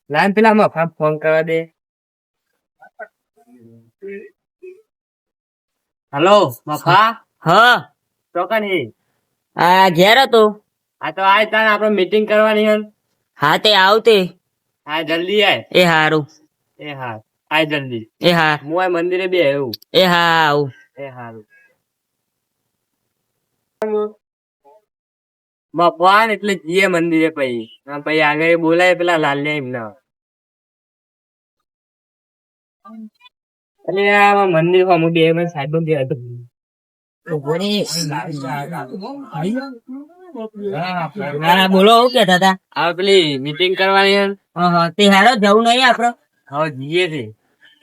Line પેલા મફા phone કરવા દે. Hello મફા. હા ચોકની આ ઘેર હતો. આ તો આય તાન આપણે મીટિંગ કરવાની હે. હા તે આવતે. આ જલ્દી આય. એ હારું. એ હા આય જલ્દી. એ હા. હું આ મંદિરે બે આવ્યું. એ હા આવું. એ હારું. મફાન એટલે જીએ મંદિરે પછી આગળ બોલાય પેલા લાલ્યા એમને. એટલે આ મંદિર અમુક બે સાહેબ બે હતું. હા બોલો શું કેતા હતા? આ પેલી મીટિંગ કરવાની હે. તે હારો જવું નહીં આપડે. હવે જીએ છે.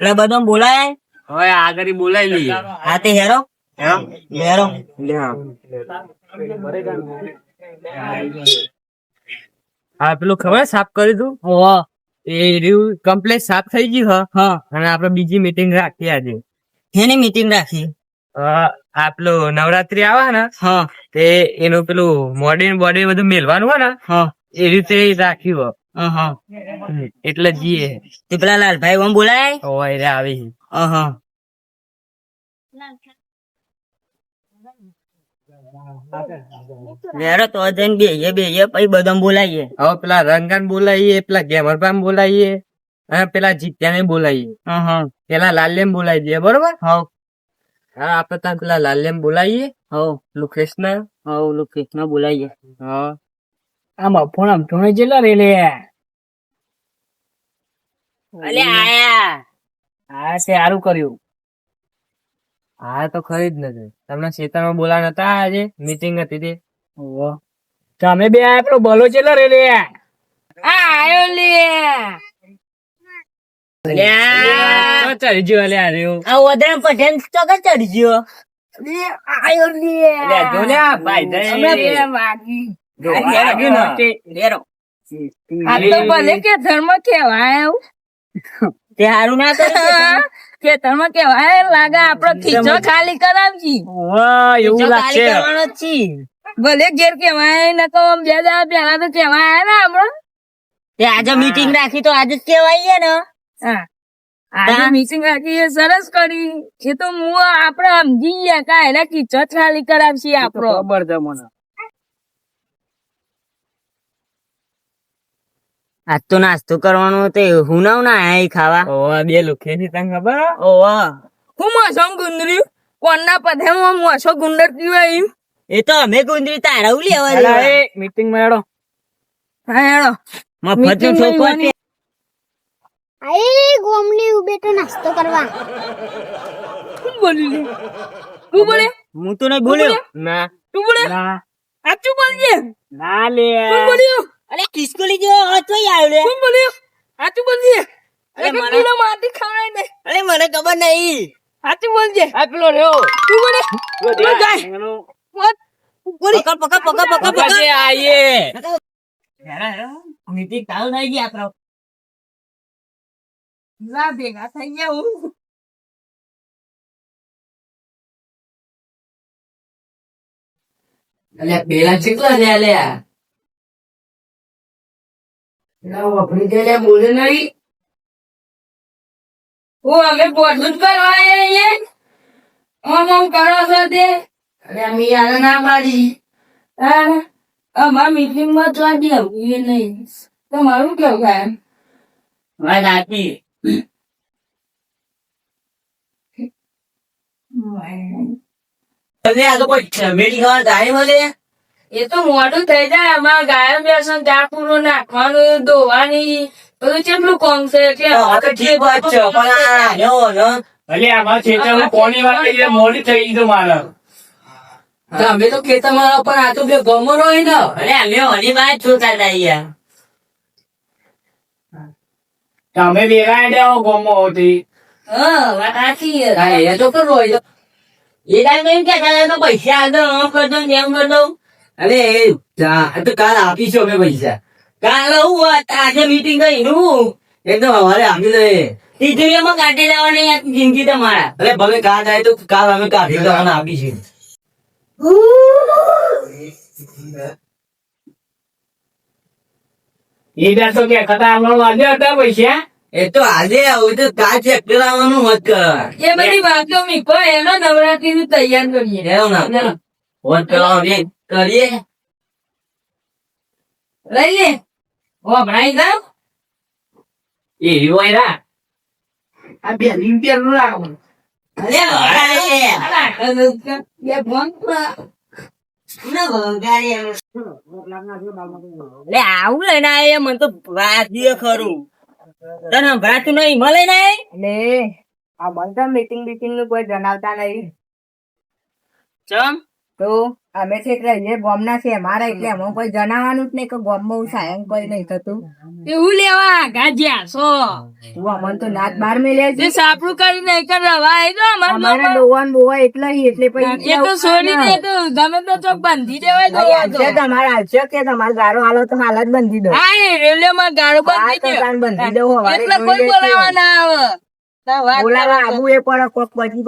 એટલે બધો બોલાય. હવે આગળ બોલાવી લઈએ. હા તે હેરો. હેરો. હા પેલું ખબર સાફ કર્યું તું. એ રહ્યું કમ્પ્લેટ સાફ થઈ ગયું હા અને આપડે બીજી મીટિંગ રાખી આજે. એની મીટિંગ રાખી. આ પેલું નવરાત્રી આવે ને હા તે એનું પેલું મોડી બોડી બધું મેલવાનું હોય ને હા એ રીતે રાખ્યું. હા એટલે જીએ તે પેલા લાલભાઈ ઓમ બોલાય. ઓય રે આવી. હા હેરો તો જઈને બેહીએ પછી બધાને બોલાવીએ. હવે પેલા રંગાન બોલાવીએ, પેલા ગેમરપાન બોલાવીએ અને પેલા જીત્યાને બોલાવીએ. પેલા લાલ્યમ બોલાવી દઈએ બરોબર. હા આપડે ત્યાં પેલા લાલ્યમ બોલાવીએ. પેલું કૃષ્ણ કૃષ્ણ બોલાવીએ. હા આમાં ફોન આમ ધોણે જેલા રે લે. અલે આયા. હા તે સારું કર્યું. હા તો ખરી જ નથી. તમને શેતાનમાં બોલા નતા આજે મીટિંગ હતી તે. તમે બે આયા પેલો બોલો ચેલો રે લે. આયો લે. ચડી ગયો લે આ રહ્યો. આ ઓદરા પઠેન તો કે ચડી ગયો. આયો લે. લે જો લે ભાઈ દે. અમે બે વાગી. લેરો. આ તો ભલે કે ધર્મ કેવાય તે હારું ના કર્યું કે ધર્મ કેવાય લાગે આપડો ખીચો ખાલી કરાવજી. વાહ એવું લાગશે. ભલે ઘેર કેવાય નકો બે દાડા પેલા તો કેવાય ને આપડે. તે આજે મીટિંગ રાખી તો આજે જ કેવાય ને. આજે મીટિંગ રાખી સરસ કરી. એ તો હું આપડે સમજી ગયા કા એને ખીચો ખાલી કરાવશી આપડો. ખબર છે મને. આજ તો નાસ્તો કરવાનો તે હું ના આયા ખાવા. ઓવા બે લુખે થી તને ખબર. ઓવા હું મોસો ગુંદરી કોણના પધેમાં મોસો ગુંદર પીવાય. એ તો અમે ગુંદરી તારાવું લેવા દે. મીટિંગ માં હેડો. હા હેડો મફત નું ઠોકવા. આઈ ગોમલી ઉભે તો નાસ્તો કરવા. તું બોલી લે. તું બોલે. હું તો નહીં બોલ્યો. ના તું બોલે. ના આચું બોલજે. ના લે. તું બોલ્યો. અરે કિસકોલી જો અતોય આવ્યો લે. તું બોલ્યો. આચું બોલજે. અરે મને કિલો માટી ખવડાય દે. અરે મને ખબર નહીં. આચું બોલજે. આ પેલો રહ્યો. તું બોલે. તું જાય. બોલી પકડ. આઈએ. મીટિંગ ચાલુ થઈ ગઈ આપડે. લા ભેગા થઈ ગયા હું. અલ્યા પેલા ચીકલા લે લે. ના વપરી દે લે બોલે નહીં. હું અમે પોતું જ કરવા અહીંયા. આમ કરો છો તે. અરે અમે યાર ના પાડી. અમારા મીટિંગ માં તો આજે આવું નહીં. તમારું કેવું કાયમ. વાત આપી. અરે આ તો કોઈ મીટિંગ ખાવા ટાઈમ હલે. એ તો મોટું થઈ જાય. અમારે ગાયન બેસન ચા પૂરું નાખવાનું ધોવાની બધું કેટલું કોમ છે એટલે ઠીક વાત છે પણ અલે આમાં ખેતરમાં કોની વાત કરી મોડી થઈ ગઈ તો મારા. અમે તો ખેતર માં પણ આ તો બે ગમરો હોય ને. અરે અમે ઓની બાદ છોતા હતા. તમે વેરાય જાઓ ગમો હતી. વાત સાચી. એ તો કરવો હોય. એ ટાઈમ એમ કે પૈસા આગળ આમ કરજો ને એમ કરજો. અરે તો કાલ આપીશું અમે પૈસા. કાલે હું આજે મીટિંગ કરી નું એકદમ અમારે આપી દે. તિજોરીમાં કાઢી લેવાની જિંદગી તમારા. અરે ભલે કાલ જાય તો કાલ અમે કાઢી દેવાના આપીશું. એ બેસો કે કથા આપણો આજે હતા પૈસા એ તો આજે આવું તો કાચ ચેક કરાવવાનું મત કરવા એ બધી વાતો મીકો એનો નવરાત્રી નું તૈયાર કરીએ એવું ના મત કરાવવાનું કરીએ લઈ લે ઓ ભણાઈ જાવ એ હિવાયરા આ બે લીંપિયર નું રાખવું અરે બે ફોન લે આવું લઈને આયે મને તો વાત દે ખરું તને સંભળાતું નહીં મળે ને એટલે આ બંધ મીટિંગ નું કોઈ જણાવતા નહીં ચમ તો અમે છે એટલે એ ગોમના છે અમારા એટલે એમાં કોઈ જણાવવાનું જ નહીં કે ગોમમાં સાયન કોઈ નહીં થતું એવું લેવા ગાજ્યા છો તું અમન તો નાચ બાર મેલે છે સાપડું કરી નહીં કર રવાય તો અમારા ડોવાન બોવા એટલે પછી એ તો છોડી દે તો ગમે તો ચોક બંધી દેવાય તો તમારા હાલશે કે તમારે ગારો હાલો તો હાલ જ બંધી દો હા એ રેલવે માં ગારો બંધી દો એટલે કોઈ બોલાવા ના આવે બોલાવા આબુ એ પણ કોક પછી